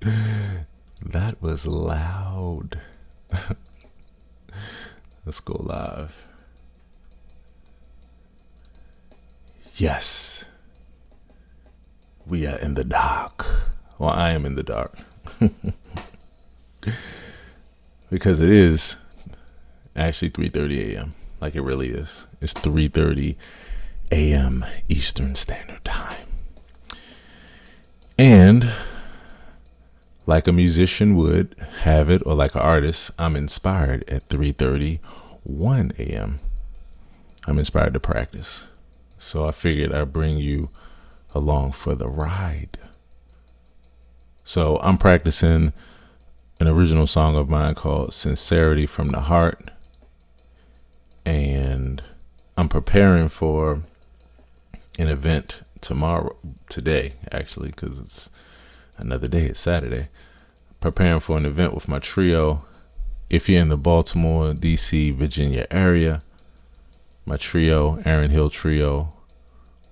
That was loud. Let's go live. Yes, we are in the dark. Well, I am in the dark. Because it is actually 3:30 a.m. Like it really is. It's 3:30 a.m. Eastern Standard Time. And like a musician would have it, or like an artist, I'm inspired at 3:31 a.m. I'm inspired to practice. So I figured I'd bring you along for the ride. So I'm practicing an original song of mine called Sincerity from the Heart. And I'm preparing for an event today, actually, because it's another day, it's Saturday. Preparing for an event with my trio. If you're in the Baltimore, DC, Virginia area, my trio, Aaron Hill Trio,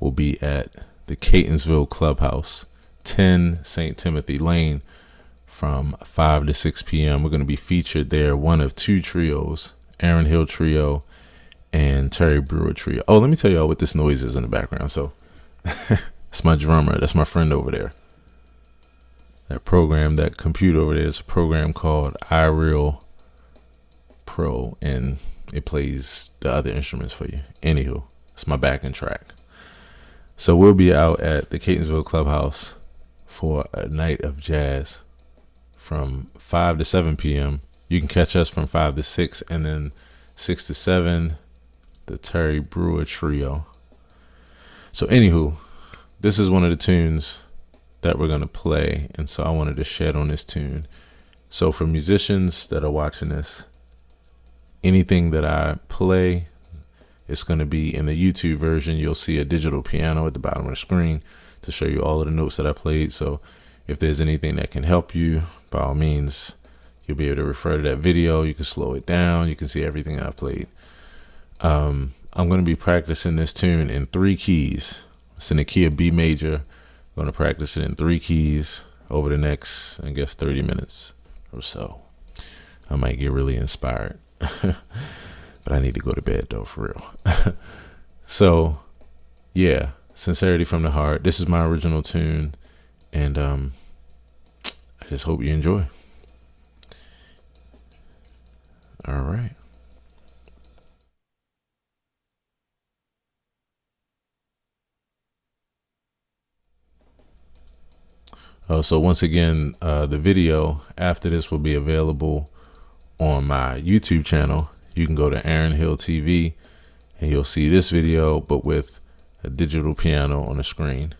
will be at the Catonsville Clubhouse, 10 St. Timothy Lane, from 5 to 6 p.m. We're going to be featured there, one of two trios, Aaron Hill Trio and Terry Brewer Trio. Oh, let me tell y'all what this noise is in the background. So it's my drummer. That's my friend over there. That computer over there is a program called iReal Pro, and it plays the other instruments for you. Anywho, it's my backing track. So we'll be out at the Catonsville Clubhouse for a night of jazz from 5 to 7 p.m. You can catch us from 5 to 6, and then 6 to 7, the Terry Brewer Trio. So anywho, this is one of the tunes that we're going to play, and so I wanted to shed on this tune. So for musicians that are watching this, anything that I play, it's going to be in the YouTube version. You'll see a digital piano at the bottom of the screen to show you all of the notes that I played. So if there's anything that can help you, by all means, you'll be able to refer to that video. You can slow it down. You can see everything I've played. I'm going to be practicing this tune in 3 keys. It's in the key of B major. I'm going to practice it in 3 keys over the next, I guess, 30 minutes or so. I might get really inspired. But I need to go to bed, though, for real. So, yeah, Sincerity from the Heart. This is my original tune, and I just hope you enjoy. All right. So once again, the video after this will be available on my YouTube channel. You can go to Aaron Hill TV, and you'll see this video, but with a digital piano on the screen,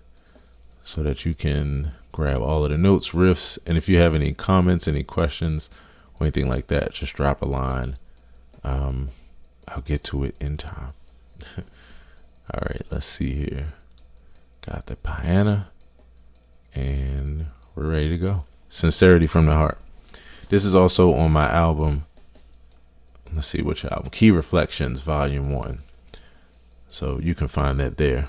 so that you can grab all of the notes, riffs, and if you have any comments, any questions, or anything like that, just drop a line. I'll get to it in time. All right, let's see here. Got the piano, and we're ready to go. Sincerity from the Heart. This is also on my album. Let's see which album. Key Reflections, Volume 1. So you can find that there.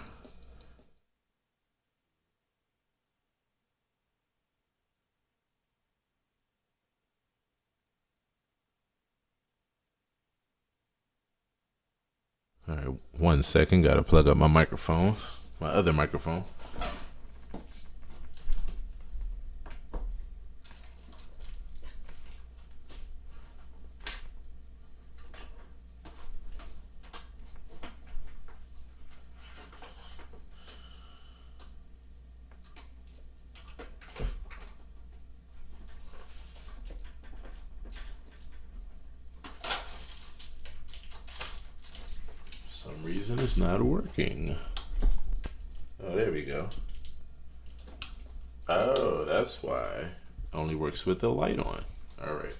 All right, 1 second. Got to plug up my microphone, my other microphone. For some reason it's not working. Oh, there we go. Oh, that's why. Only works with the light on. All right.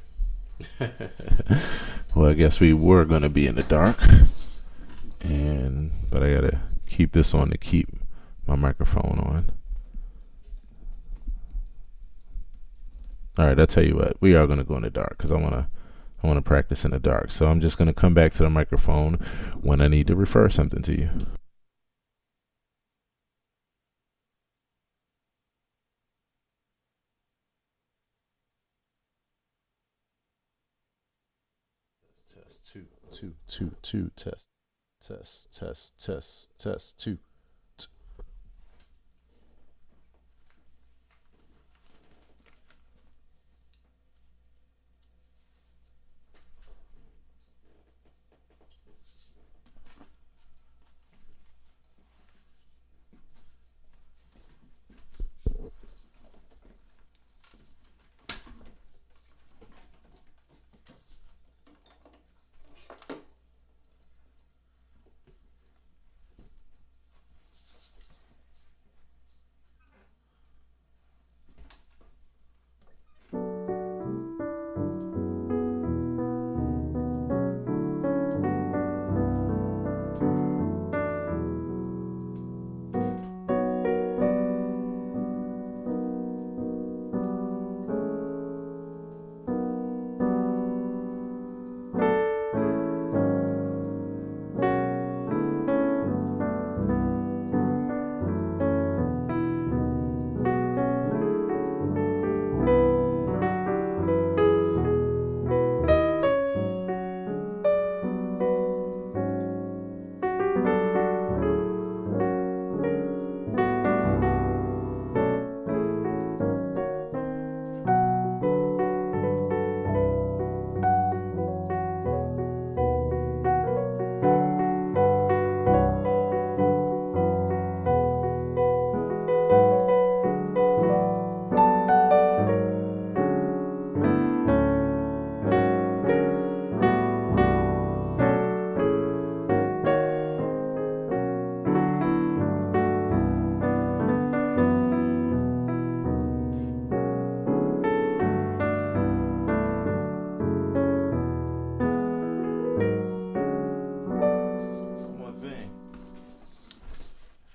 Well, I guess we were going to be in the dark, but I gotta keep this on to keep my microphone on. All right, I'll tell you what, we are going to go in the dark because I want to practice in the dark. So I'm just going to come back to the microphone when I need to refer something to you. Test two. Test two.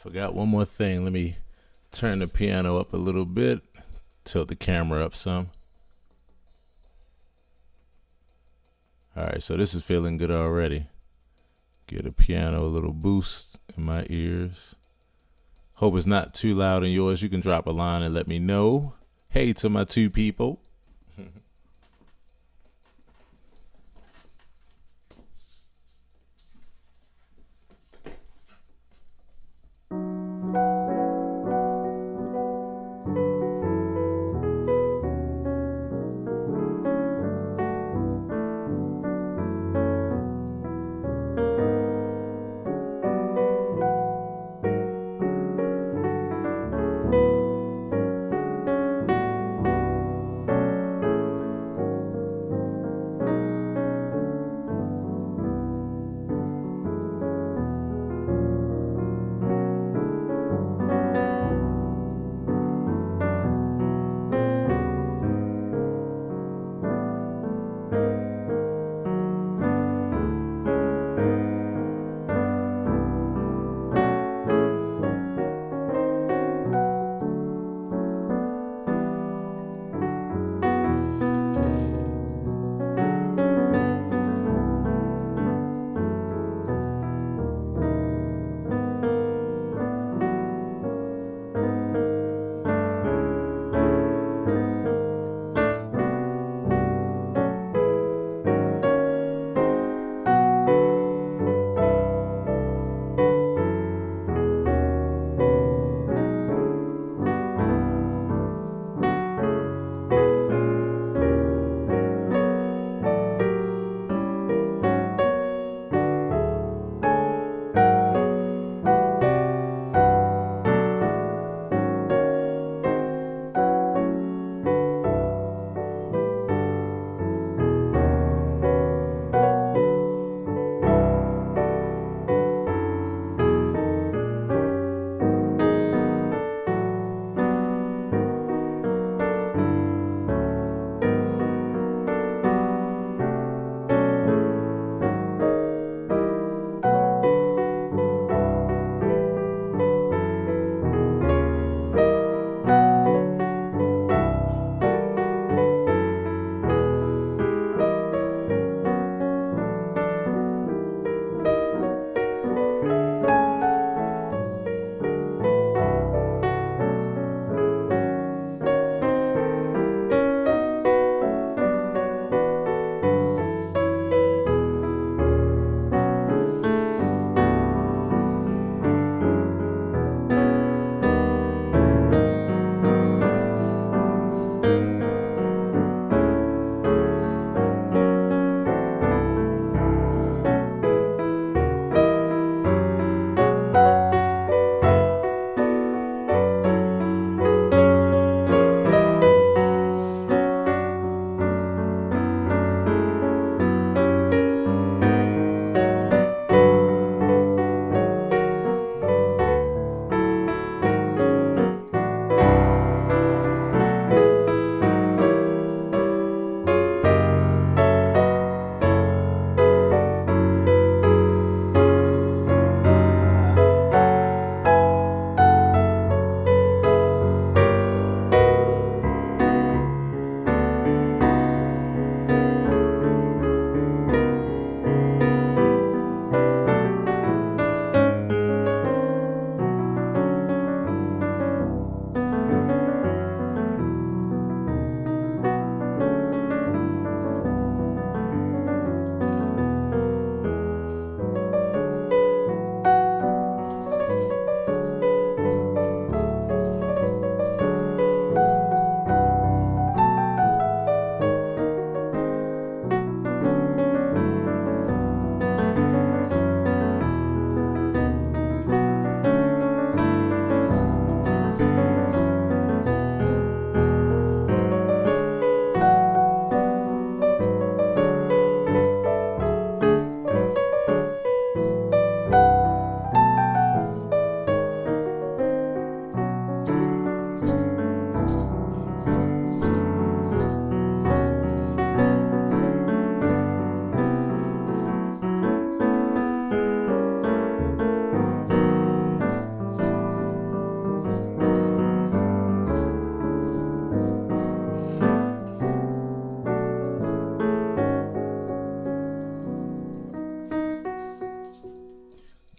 Forgot one more thing. Let me turn the piano up a little bit, tilt the camera up some. All right, so this is feeling good already. Get the piano a little boost in my ears. Hope it's not too loud in yours. You can drop a line and let me know. Hey to my two people.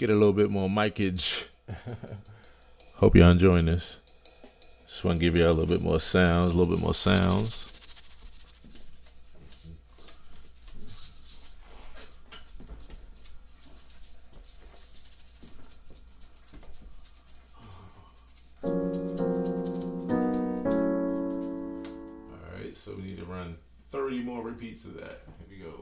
get a little bit more micage. Hope y'all enjoying this. Just want to give y'all a little bit more sounds, a little bit more sounds. Alright, so we need to run 30 more repeats of that. Here we go.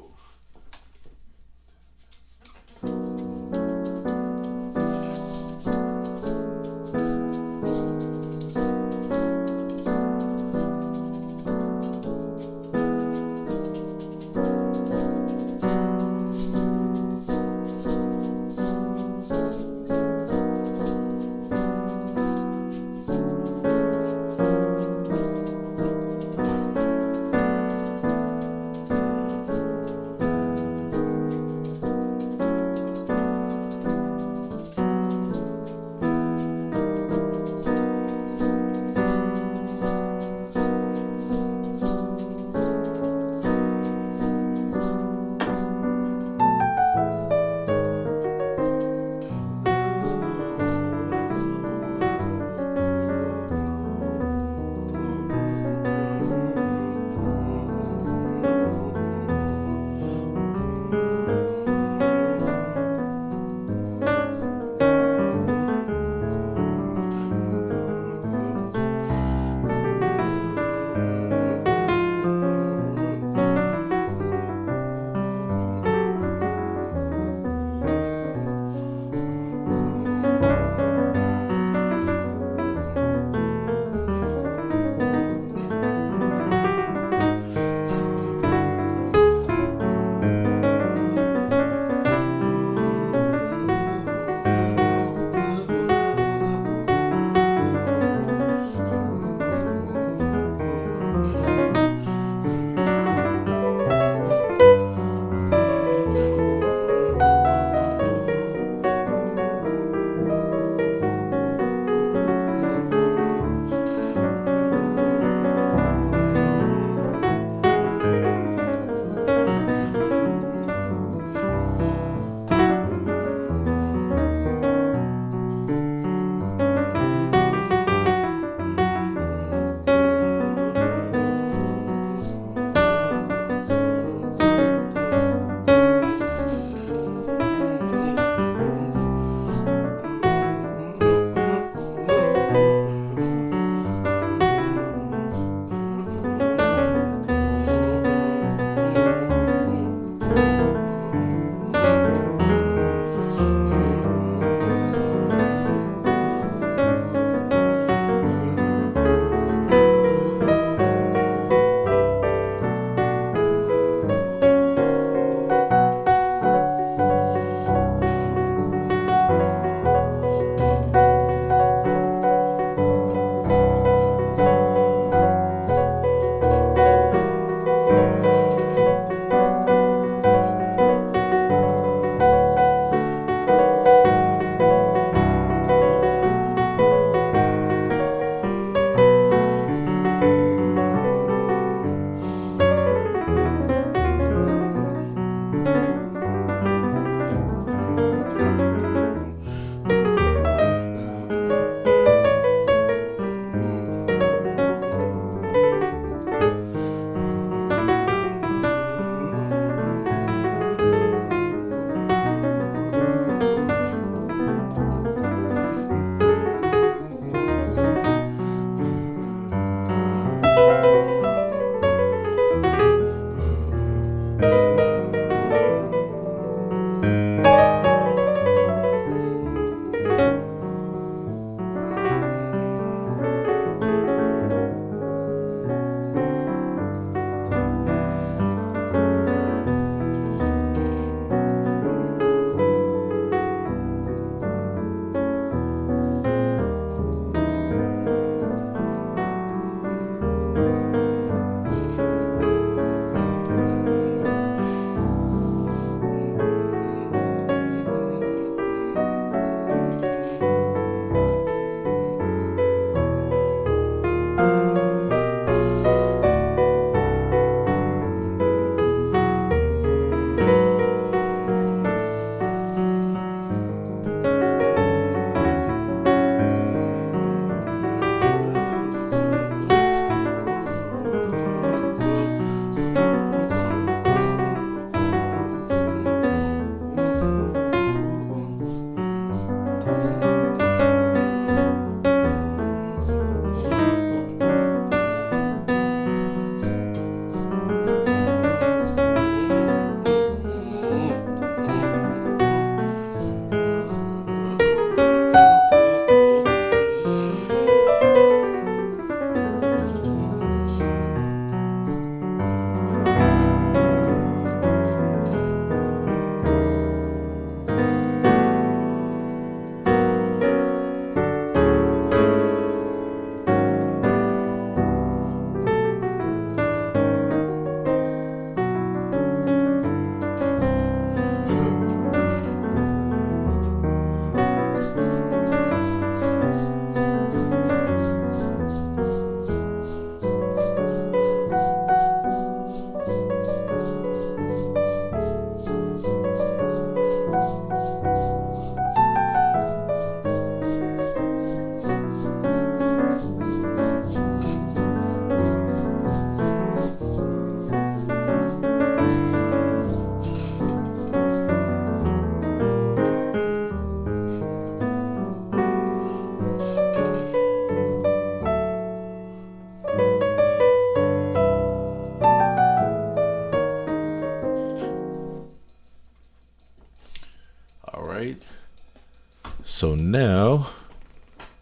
So now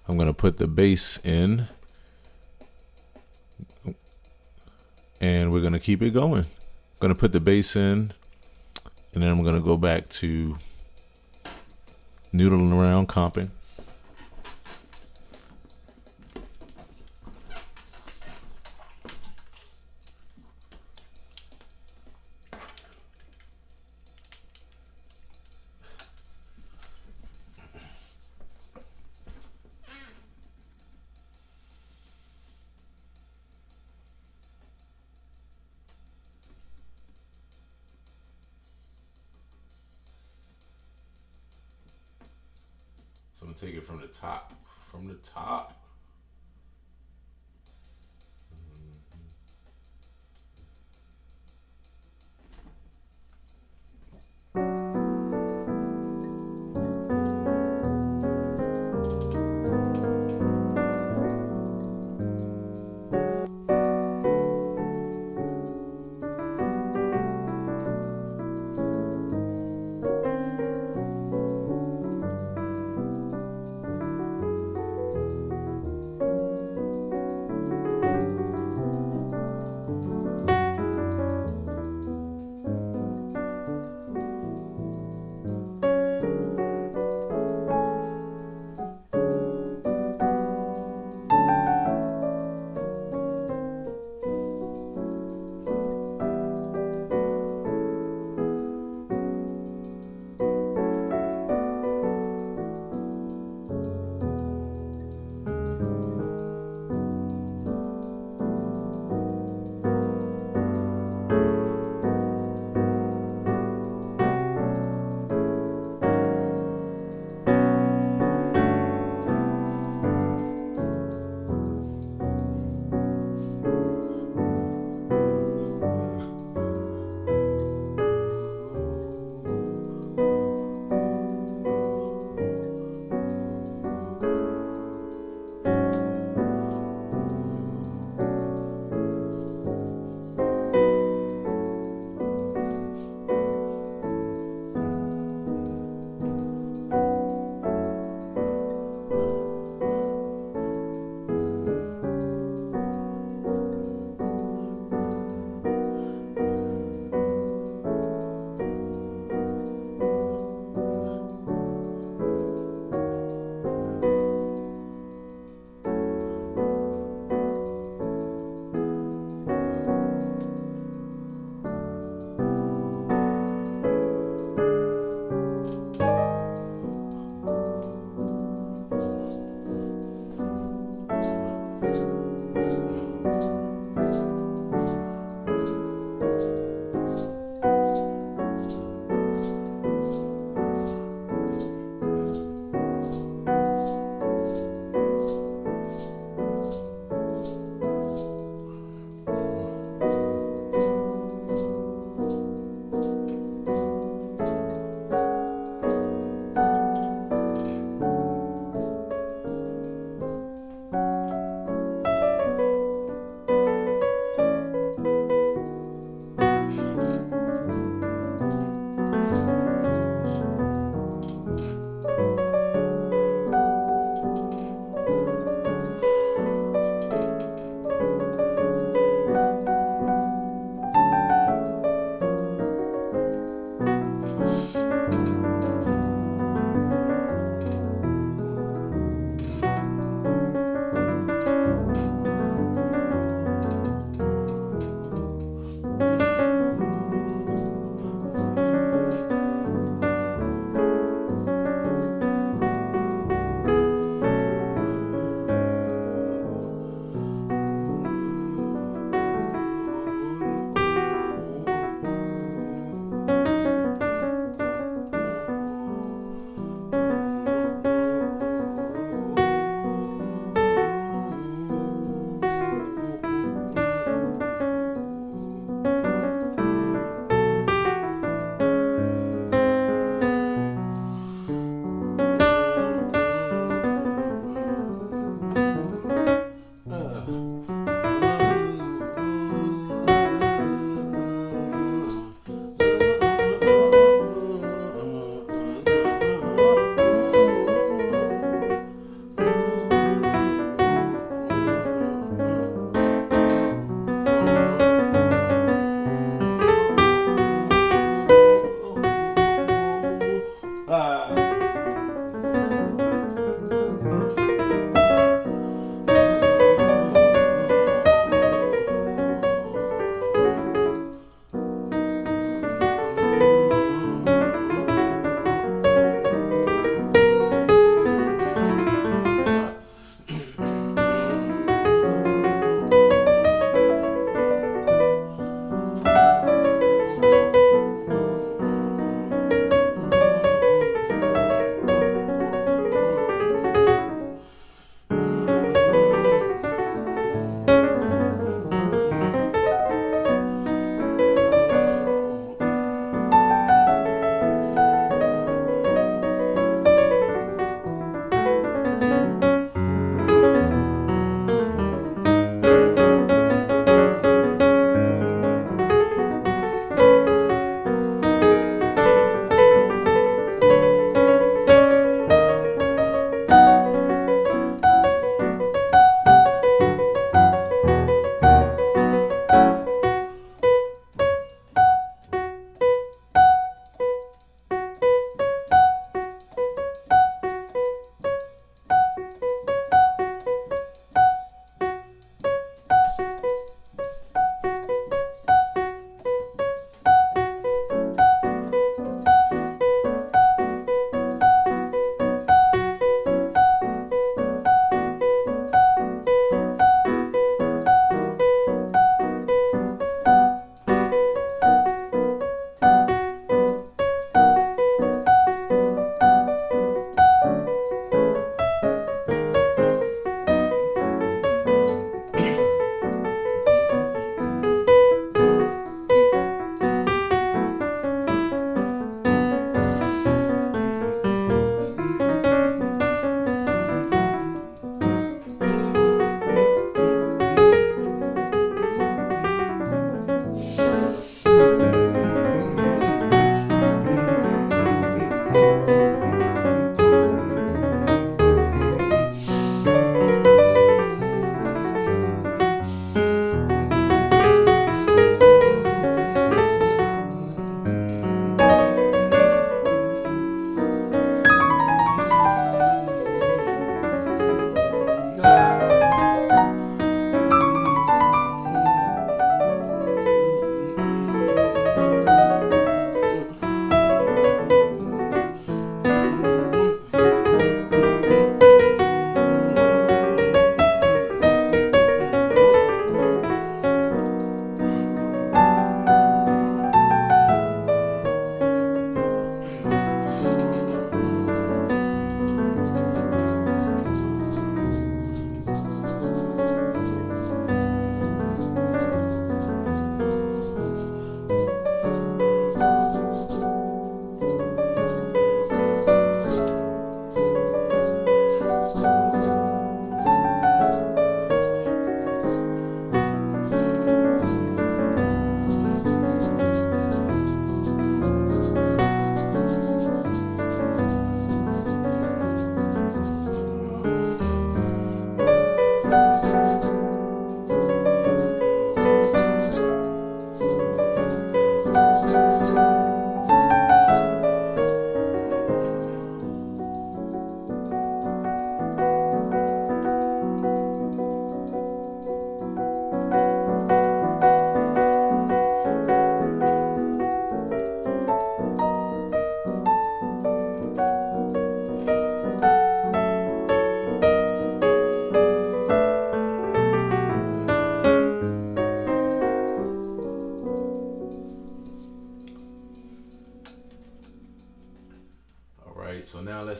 I'm going to put the base in, and we're going to keep it going. I'm going to put the base in, and then I'm going to go back to noodling around, comping. So I'm gonna take it from the top. From the top.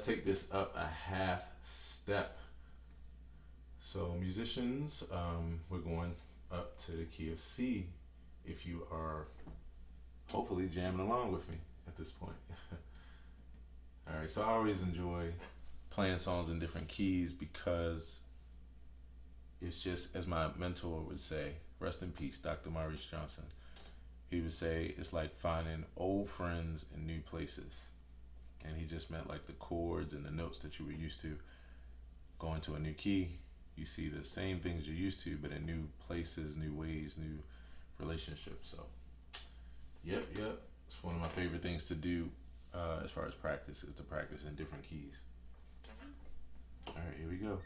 let's take this up a half step. So musicians, we're going up to the key of C if you are hopefully jamming along with me at this point. All right, so I always enjoy playing songs in different keys because it's just, as my mentor would say, rest in peace, Dr. Maurice Johnson. He would say it's like finding old friends in new places. And he just meant like the chords and the notes that you were used to. Going to a new key, you see the same things you're used to, but in new places, new ways, new relationships. So, yep. It's one of my favorite things to do as far as practice, is to practice in different keys. All right, here we go.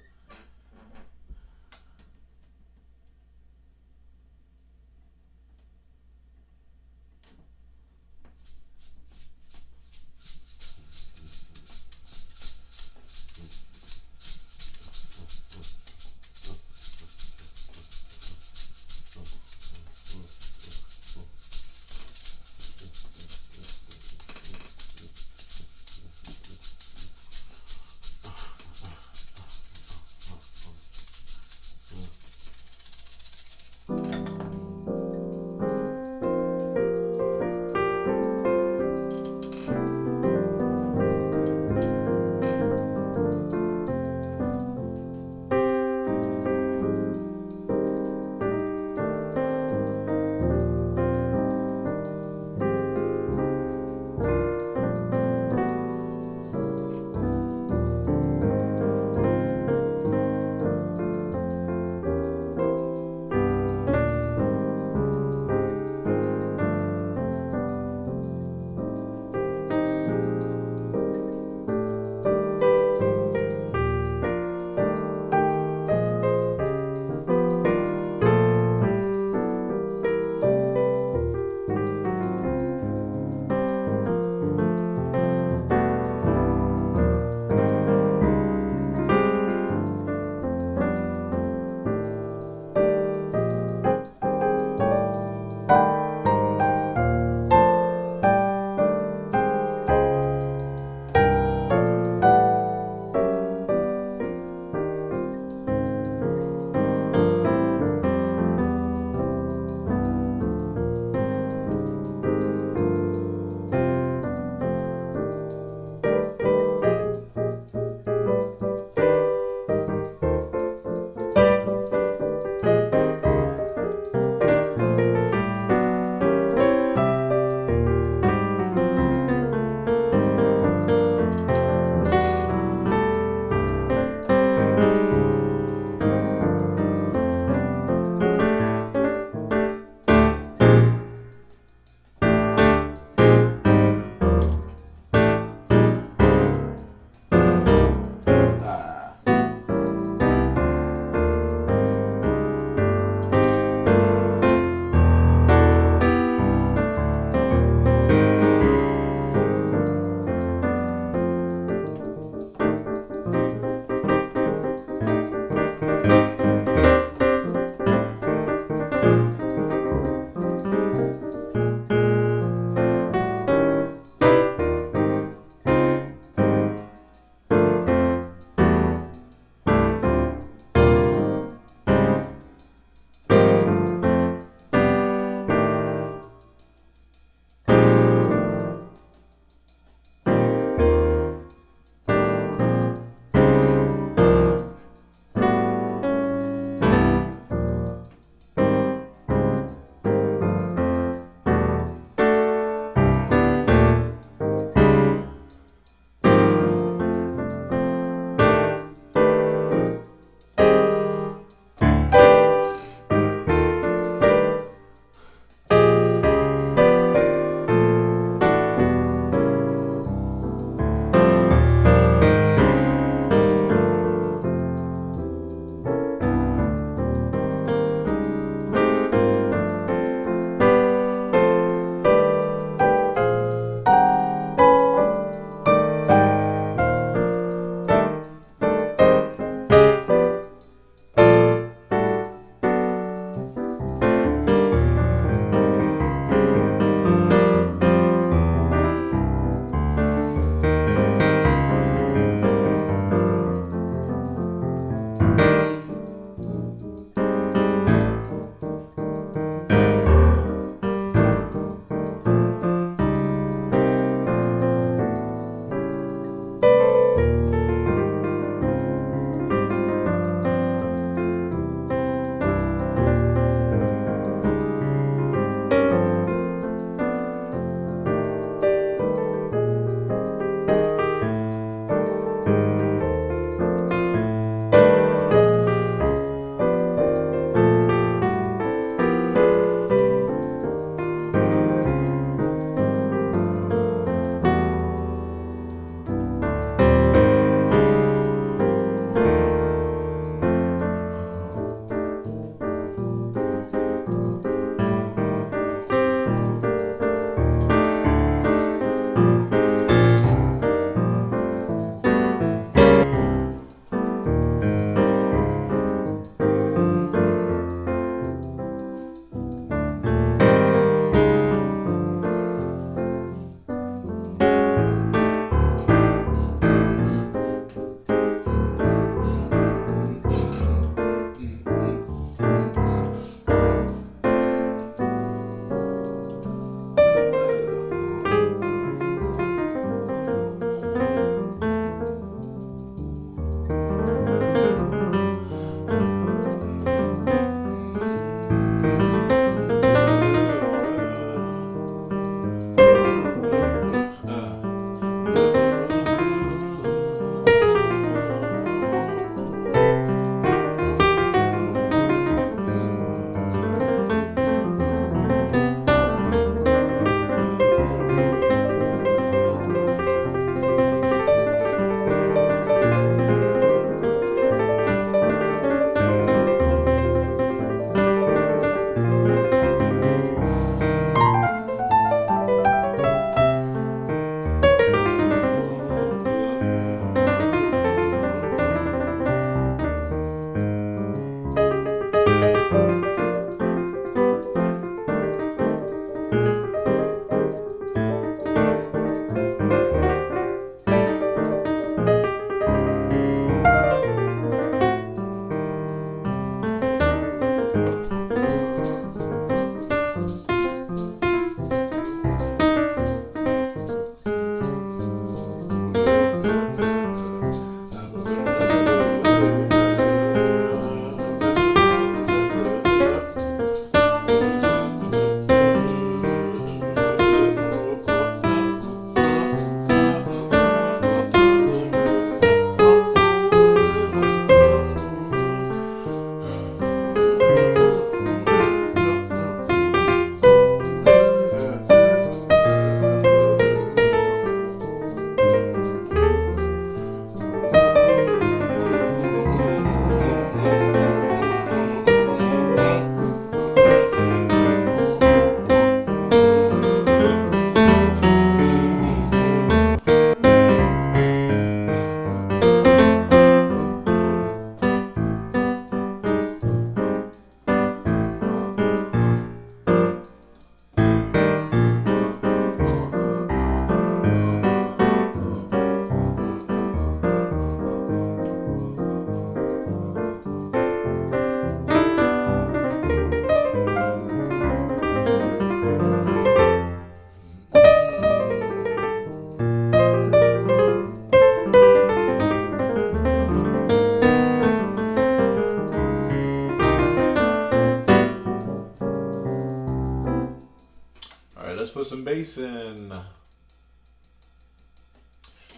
put some bass in.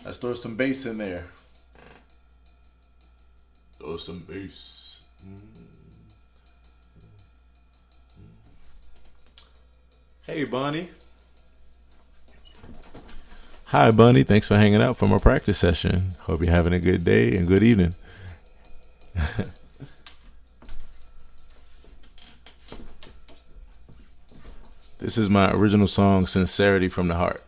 Let's throw some bass in there. Throw some bass. Hey, Bunny. Hi, Bunny. Thanks for hanging out from our practice session. Hope you're having a good day and good evening. This is my original song, Sincerity from the Heart.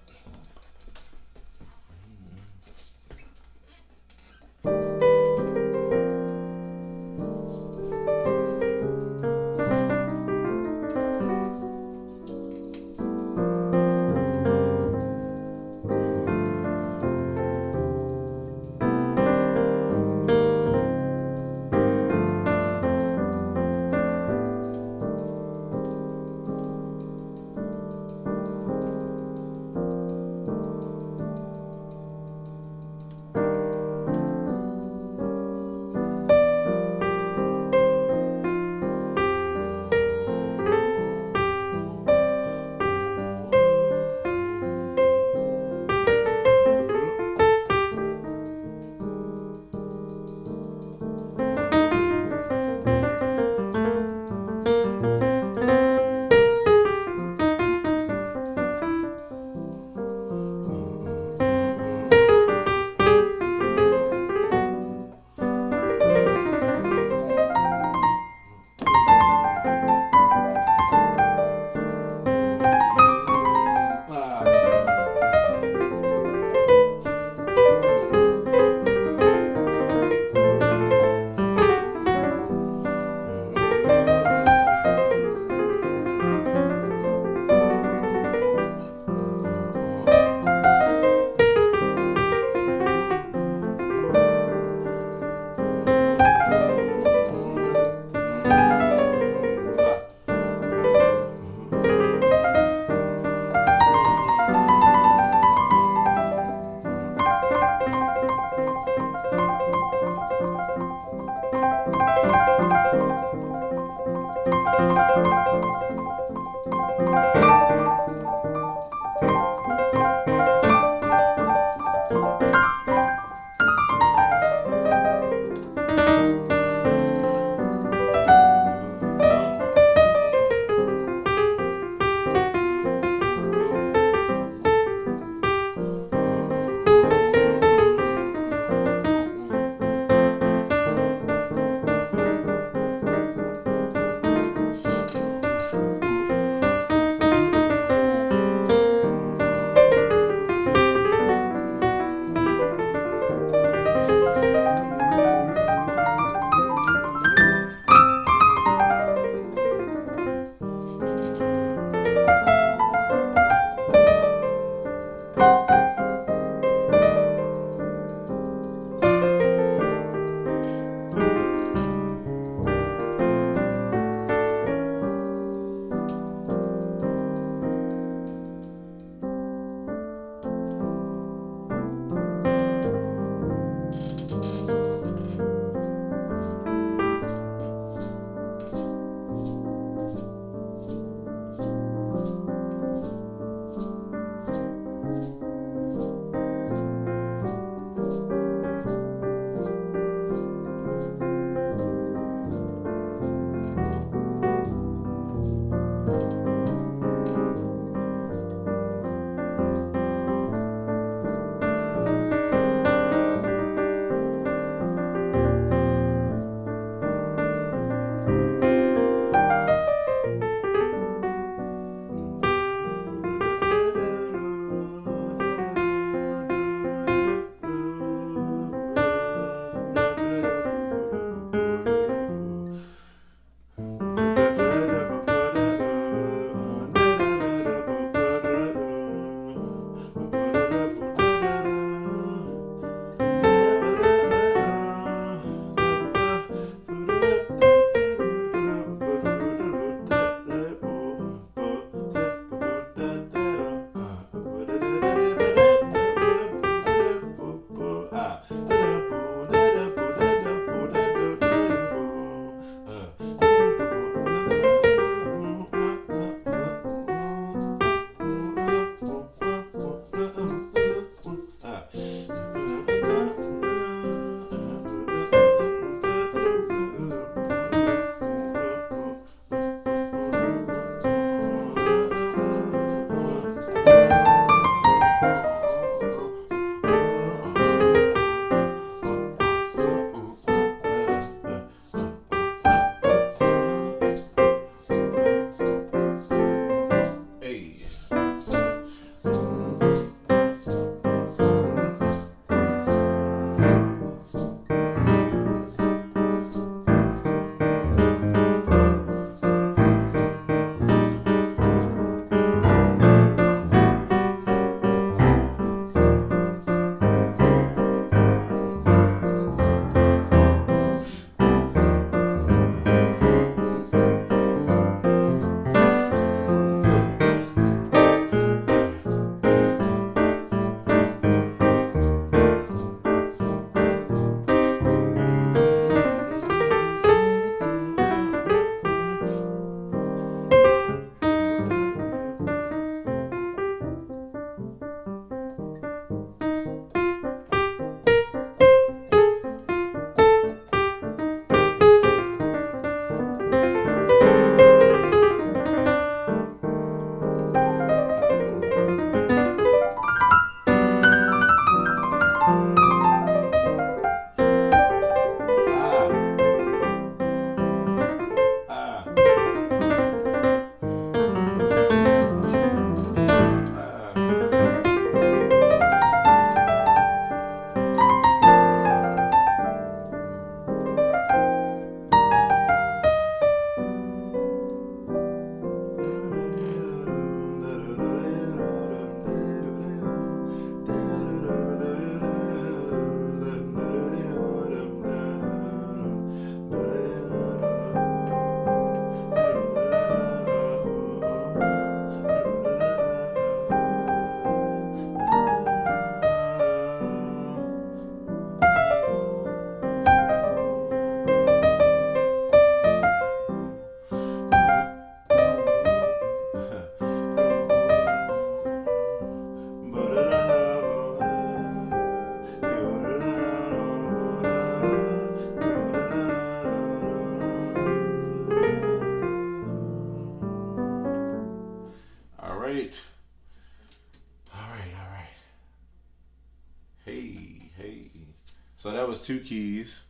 So that was 2 keys,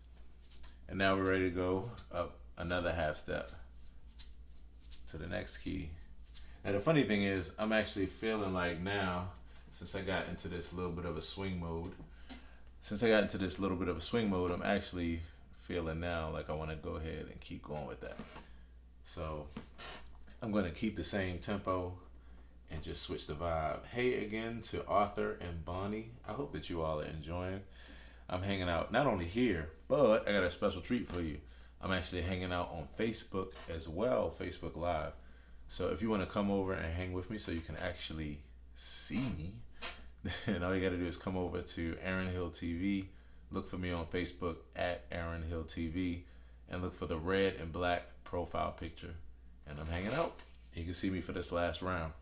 and now we're ready to go up another half step to the next key. And the funny thing is, I'm actually feeling like now, since I got into this little bit of a swing mode, I'm actually feeling now like I want to go ahead and keep going with that. So I'm going to keep the same tempo and just switch the vibe. Hey again to Arthur and Bonnie. I hope that you all are enjoying. I'm hanging out not only here, but I got a special treat for you. I'm actually hanging out on Facebook as well, Facebook Live. So if you want to come over and hang with me so you can actually see me, then all you got to do is come over to aaronhilltv. Look for me on Facebook at aaronhilltv and look for the red and black profile picture. And I'm hanging out. You can see me for this last round.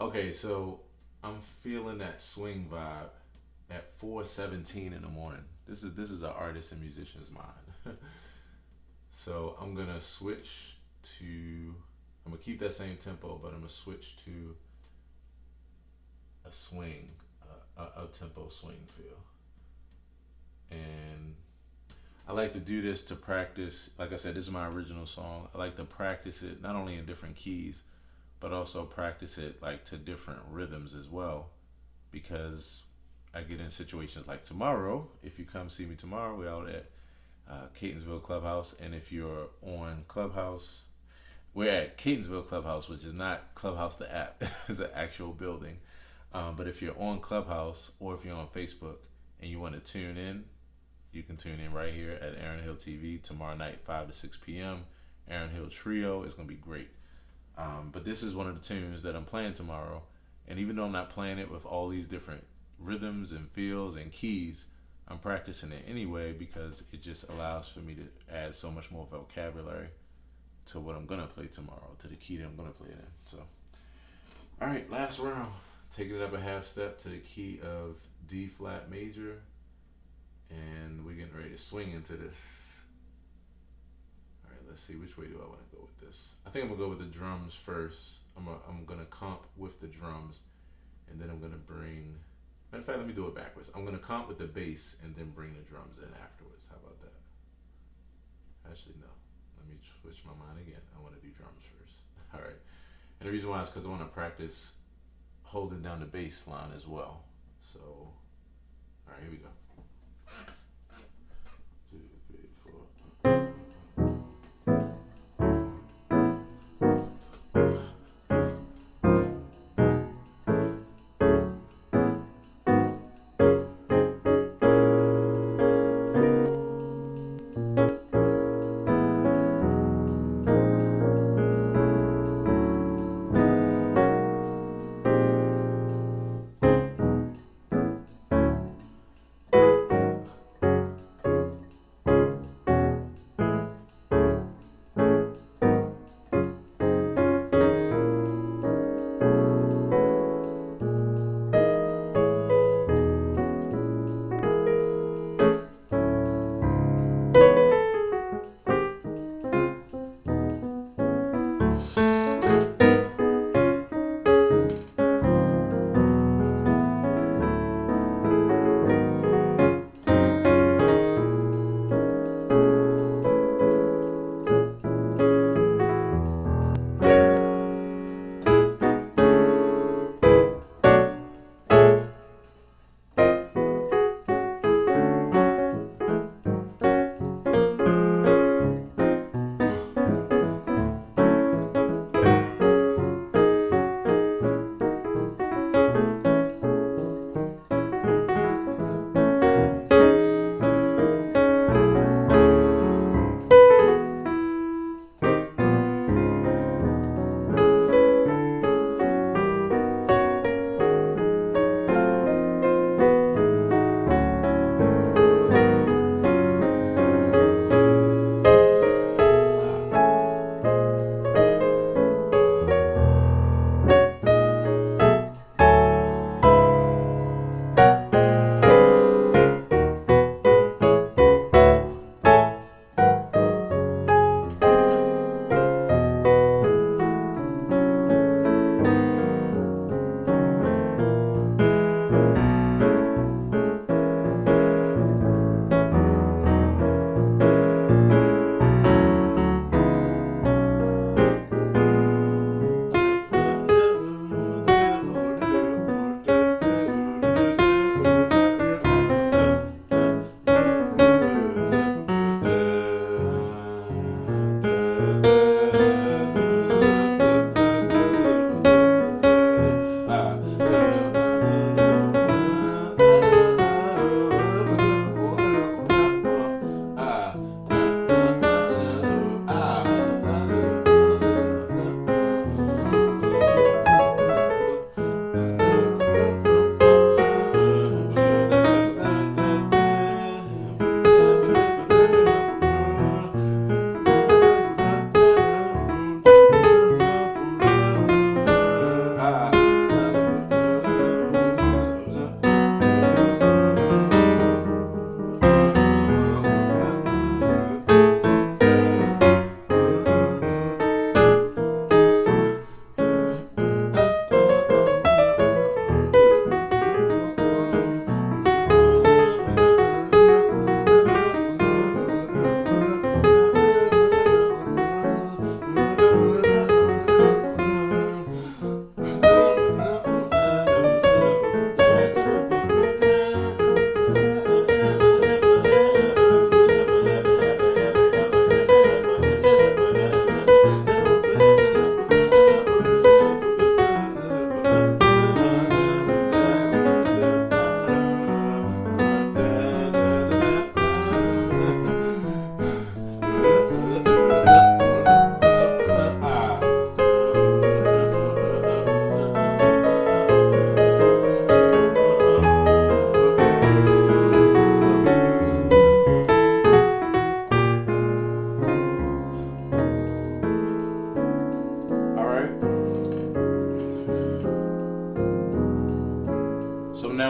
Okay, so I'm feeling that swing vibe at 4:17 in the morning. This is an artist and musician's mind. So I'm gonna switch to. I'm gonna keep that same tempo, but I'm gonna switch to a swing, a tempo swing feel. And I like to do this to practice. Like I said, this is my original song. I like to practice it not only in different keys, but also practice it like to different rhythms as well, because I get in situations like tomorrow. If you come see me tomorrow, we're out at Catonsville Clubhouse. And if you're on Clubhouse, we're at Catonsville Clubhouse, which is not Clubhouse the app. It's an actual building. But if you're on Clubhouse or if you're on Facebook and you want to tune in, you can tune in right here at Aaron Hill TV tomorrow night, 5 to 6 p.m. Aaron Hill Trio is going to be great. But this is one of the tunes that I'm playing tomorrow. And even though I'm not playing it with all these different rhythms and feels and keys, I'm practicing it anyway because it just allows for me to add so much more vocabulary to what I'm going to play tomorrow, to the key that I'm going to play it in. So, all right, last round. Taking it up a half step to the key of D flat major. And we're getting ready to swing into this. All right, let's see, which way do I want to go with this? I think I'm gonna go with the drums first. I'm gonna comp with the drums, and then I'm gonna bring. Matter of fact, let me do it backwards. I'm gonna comp with the bass and then bring the drums in afterwards. How about that? Actually, no. Let me switch my mind again. I want to do drums first. All right. And the reason why is because I want to practice holding down the bass line as well. So, all right, here we go. 2, 3, 4.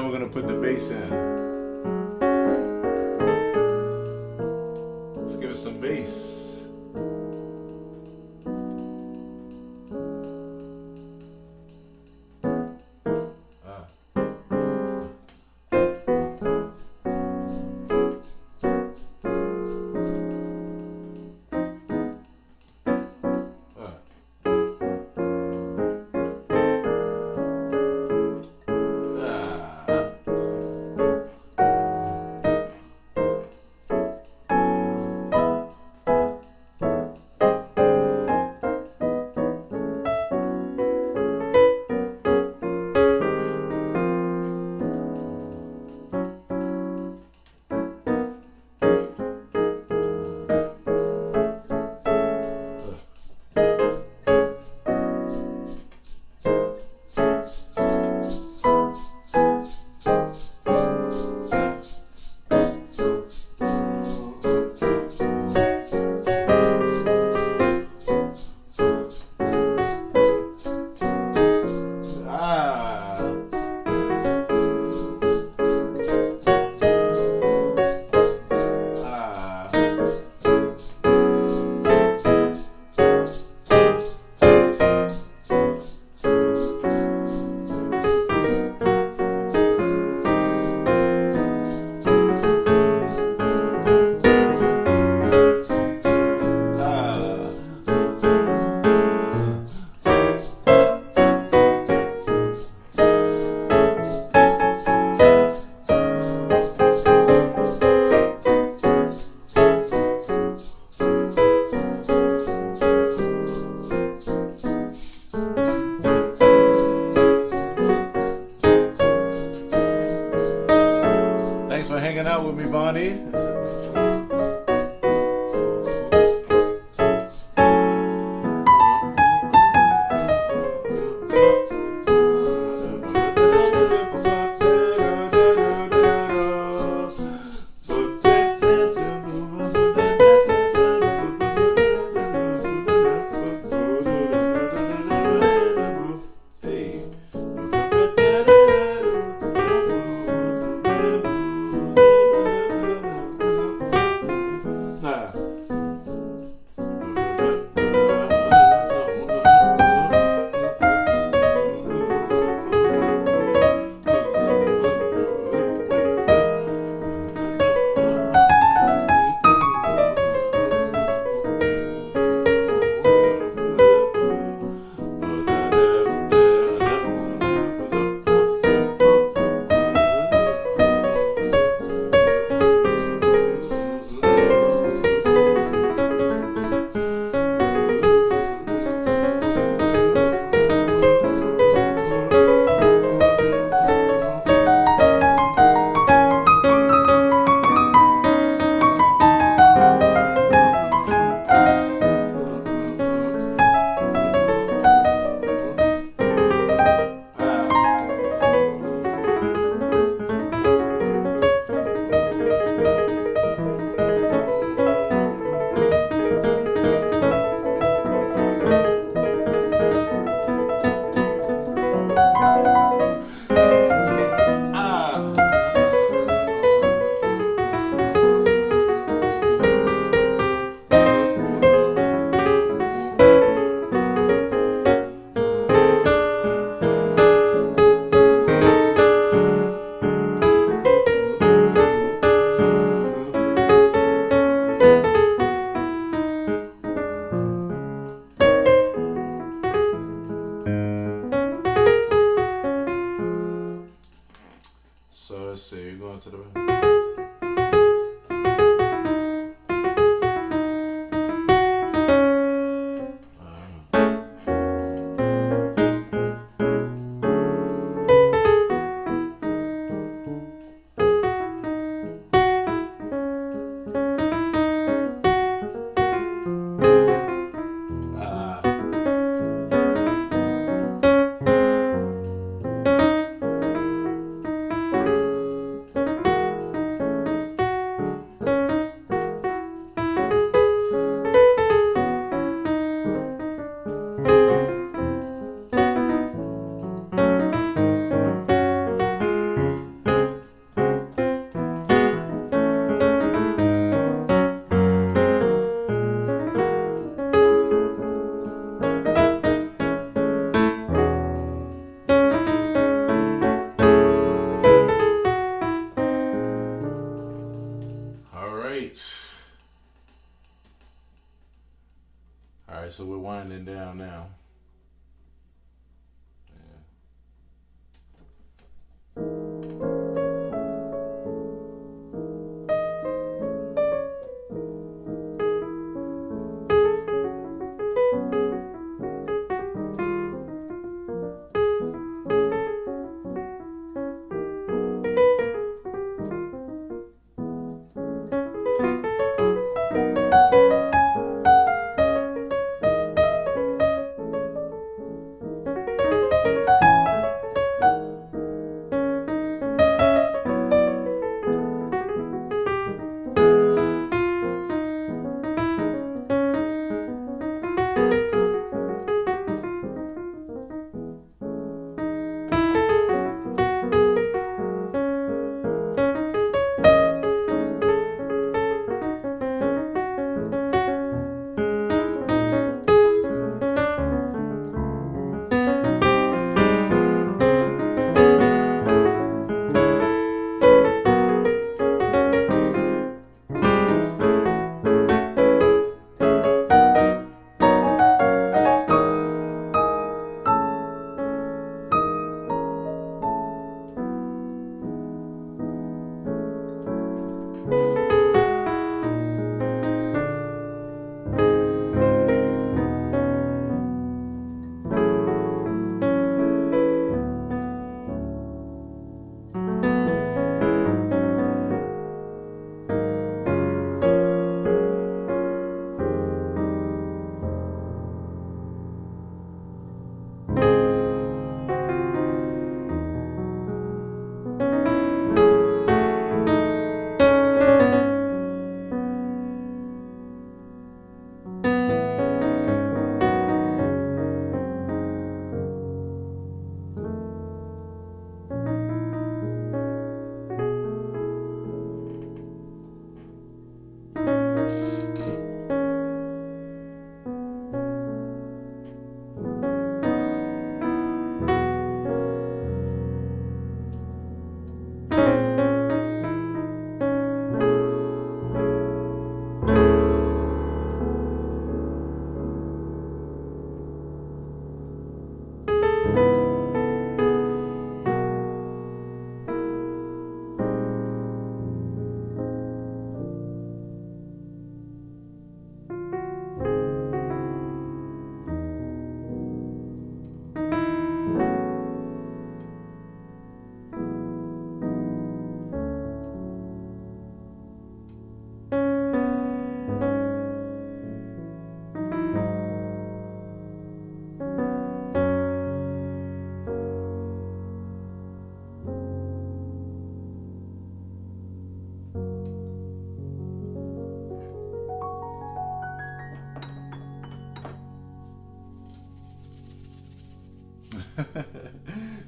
Now we're gonna put the bass in. Let's give it some bass. Thanks for hanging out with me, Bonnie. So let's see, you're going to the... All right, so we're winding down now. Yeah.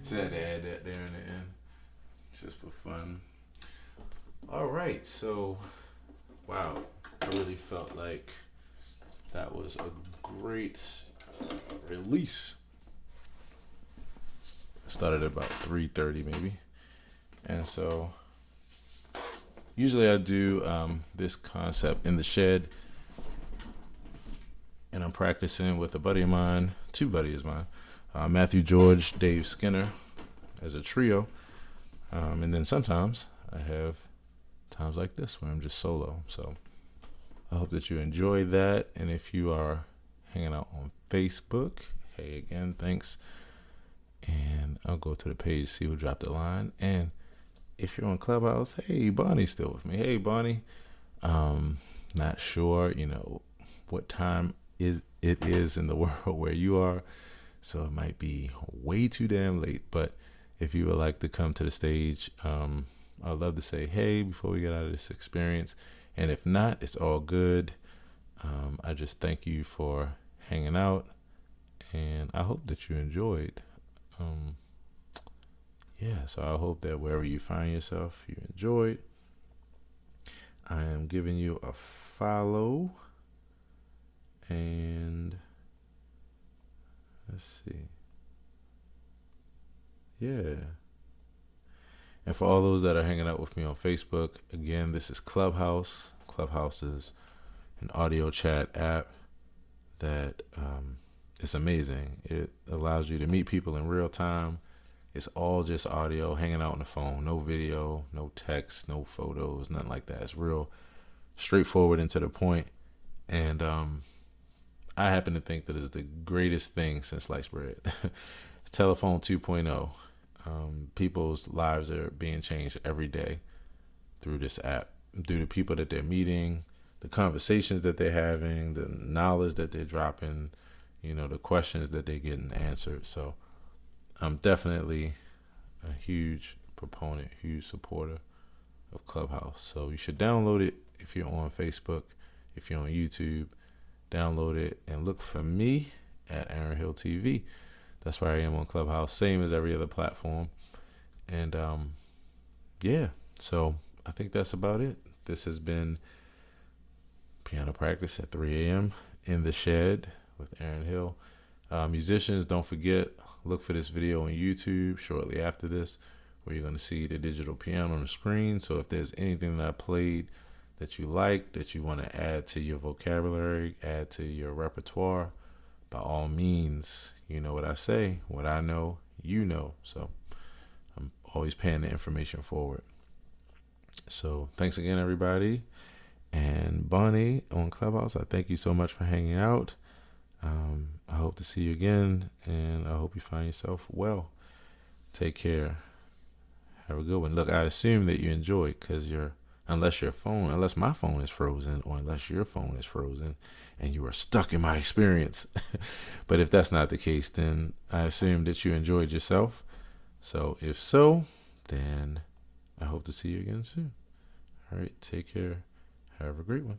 Just had to add that there in the end, just for fun. All right, so wow, I really felt like that was a great release. Started at about 3:30 maybe, and so usually I do this concept in the shed, and I'm practicing with a buddy of mine, two buddies of mine, Matthew George, Dave Skinner, as a trio, and then sometimes I have times like this where I'm just solo. So I hope that you enjoy that, and if you are hanging out on Facebook, hey again, thanks. And I'll go to the page, see who dropped the line, and if you're on Clubhouse, hey, Bonnie's still with me. Hey, Bonnie. Not sure, what time it is in the world where you are, so it might be way too damn late. But if you would like to come to the stage, I'd love to say hey before we get out of this experience. And if not, it's all good. I just thank you for hanging out, and I hope that you enjoyed. So I hope that wherever you find yourself, you enjoyed. I am giving you a follow, and let's see. Yeah. And for all those that are hanging out with me on Facebook, again, this is Clubhouse. Clubhouse is an audio chat app that it's amazing. It allows you to meet people in real time. It's all just audio, hanging out on the phone, no video, no text, no photos, nothing like that. It's real straightforward and to the point. And I happen to think that it's the greatest thing since sliced bread. Telephone 2.0. People's lives are being changed every day through this app, through the people that they're meeting, the conversations that they're having, the knowledge that they're dropping, the questions that they're getting answered. So I'm definitely a huge proponent, huge supporter of Clubhouse. So you should download it if you're on Facebook, if you're on YouTube. Download it and look for me at aaronhilltv. That's where I am on Clubhouse, same as every other platform. And yeah, so I think that's about it. This has been Piano Practice at 3 a.m. in the Shed with Aaron Hill. Musicians, don't forget, look for this video on YouTube shortly after this, where you're going to see the digital piano on the screen. So if there's anything that I played that you like, that you want to add to your vocabulary, add to your repertoire, by all means, you know what I say, what I know, So I'm always paying the information forward. So thanks again, everybody. And Bonnie on Clubhouse, I thank you so much for hanging out. I hope to see you again, and I hope you find yourself well. Take care. Have a good one. Look, I assume that you enjoyed, because unless my phone is frozen, or unless your phone is frozen and you are stuck in my experience. But if that's not the case, then I assume that you enjoyed yourself. So if so, then I hope to see you again soon. All right, take care. Have a great one.